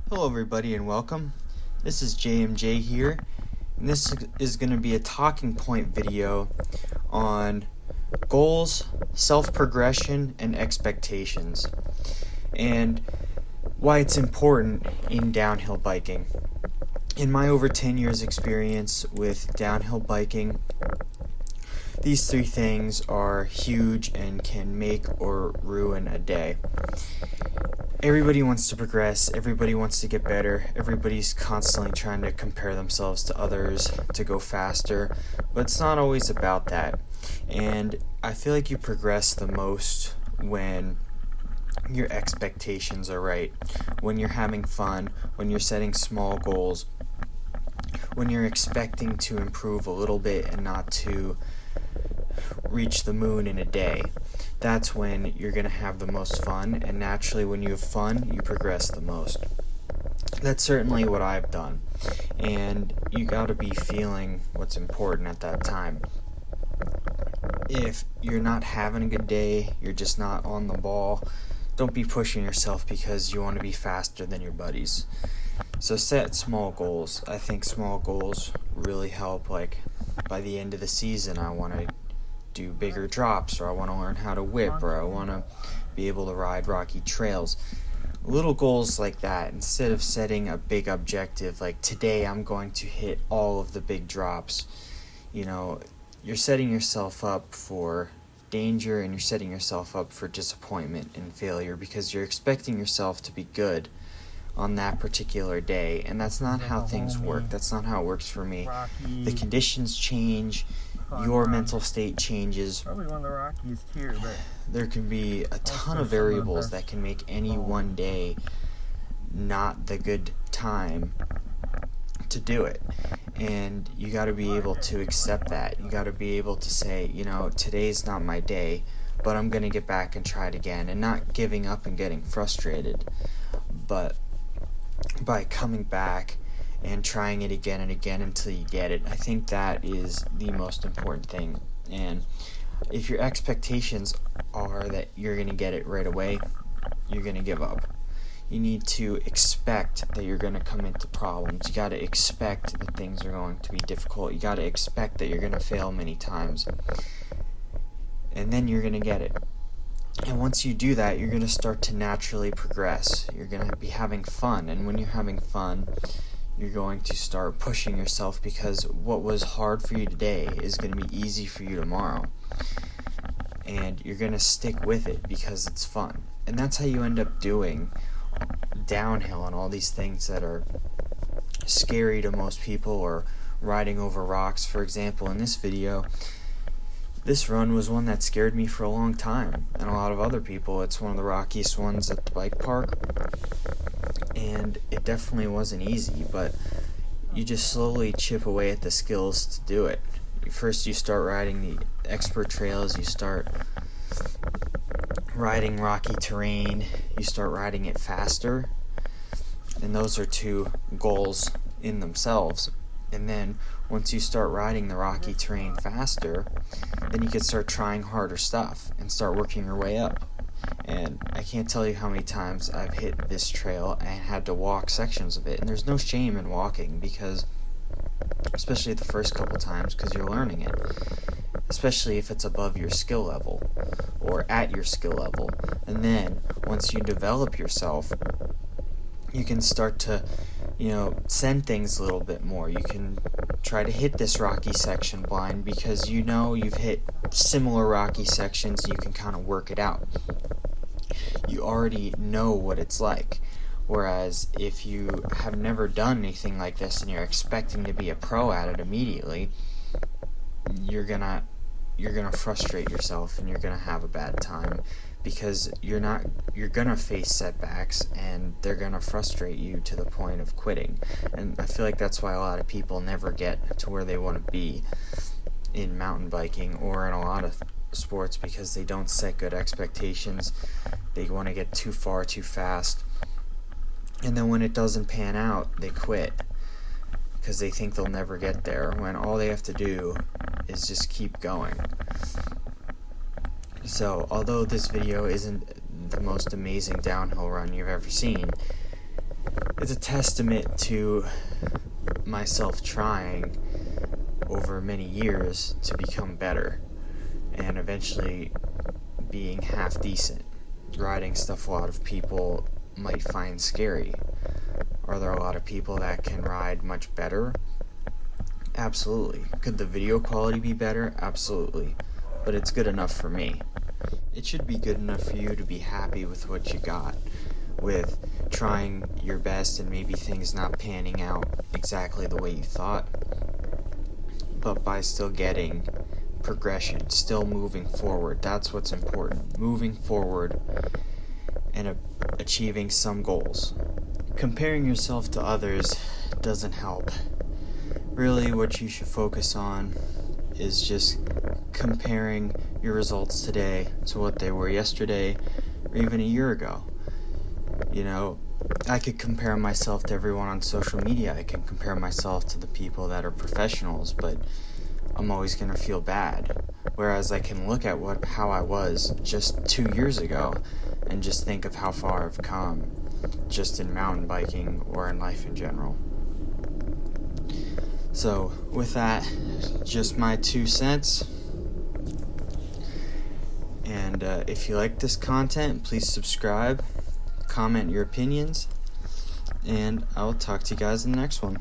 Hello everybody and welcome. This is JMJ here, and this is going to be a talking point video on goals, self-progression, and expectations, and why it's important in downhill biking. In my over 10 years experience with downhill biking, these three things are huge and can make or ruin a day. Everybody wants to progress, everybody wants to get better, everybody's constantly trying to compare themselves to others to go faster, but it's not always about that. And I feel like you progress the most when your expectations are right, when you're having fun, when you're setting small goals, when you're expecting to improve a little bit and not to reach the moon in a day. That's when you're going to have the most fun, and naturally when you have fun, you progress the most. That's certainly what I've done, and you got to be feeling what's important at that time. If you're not having a good day, you're just not on the ball, don't be pushing yourself because you want to be faster than your buddies. So set small goals. I think small goals really help. Like by the end of the season, I want to do bigger drops, or I want to learn how to whip, or I want to be able to ride rocky trails. Little goals like that, instead of setting a big objective like today I'm going to hit all of the big drops. You're setting yourself up for danger, and you're setting yourself up for disappointment and failure because you're expecting yourself to be good on that particular day, and that's not how things work. That's not how it works for me. The conditions change, your mental state changes. Probably one of the rockiest here, but there can be a ton of variables that can make any one day not the good time to do it. And you got to be able to accept that. You got to be able to say, today's not my day, but I'm going to get back and try it again, and not giving up and getting frustrated, but by coming back and trying it again and again until you get it. I think that is the most important thing. And if your expectations are that you're going to get it right away, you're going to give up. You need to expect that you're going to come into problems. You got to expect that things are going to be difficult. You got to expect that you're going to fail many times. And then you're going to get it. And once you do that, you're going to start to naturally progress. You're going to be having fun. And when you're having fun, you're going to start pushing yourself, because what was hard for you today is going to be easy for you tomorrow. And you're going to stick with it because it's fun. And that's how you end up doing downhill and all these things that are scary to most people, or riding over rocks. For example, in this video, this run was one that scared me for a long time, and a lot of other people. It's one of the rockiest ones at the bike park, and it definitely wasn't easy, but you just slowly chip away at the skills to do it. First you start riding the expert trails, you start riding rocky terrain, you start riding it faster, and those are two goals in themselves. And then once you start riding the rocky terrain faster, then you can start trying harder stuff and start working your way up. And I can't tell you how many times I've hit this trail and had to walk sections of it. And there's no shame in walking, because, especially the first couple times, because you're learning it. Especially if it's above your skill level, or at your skill level. And then, once you develop yourself, you can start to, send things a little bit more. You can try to hit this rocky section blind because you've hit similar rocky sections, and you can kind of work it out. You already know what it's like. Whereas if you have never done anything like this and you're expecting to be a pro at it immediately, you're gonna frustrate yourself, and you're gonna have a bad time, because you're gonna face setbacks, and they're gonna frustrate you to the point of quitting. And I feel like that's why a lot of people never get to where they want to be in mountain biking or in a lot of sports, because they don't set good expectations. They want to get too far too fast, and then when it doesn't pan out, they quit because they think they'll never get there, when all they have to do is just keep going. So, although this video isn't the most amazing downhill run you've ever seen, it's a testament to myself trying over many years to become better and eventually being half decent, riding stuff a lot of people might find scary. Are there a lot of people that can ride much better? Absolutely. Could the video quality be better? Absolutely. But it's good enough for me. It should be good enough for you to be happy with what you got, with trying your best and maybe things not panning out exactly the way you thought, but by still getting progression, still moving forward. That's what's important. Moving forward and achieving some goals. Comparing yourself to others doesn't help. Really, what you should focus on is just comparing your results today to what they were yesterday or even a year ago. You know, I could compare myself to everyone on social media. I can compare myself to the people that are professionals, but I'm always going to feel bad. Whereas I can look at how I was just 2 years ago and just think of how far I've come just in mountain biking or in life in general. So, with that, just my 2 cents. And if you like this content, please subscribe, comment your opinions, and I'll talk to you guys in the next one.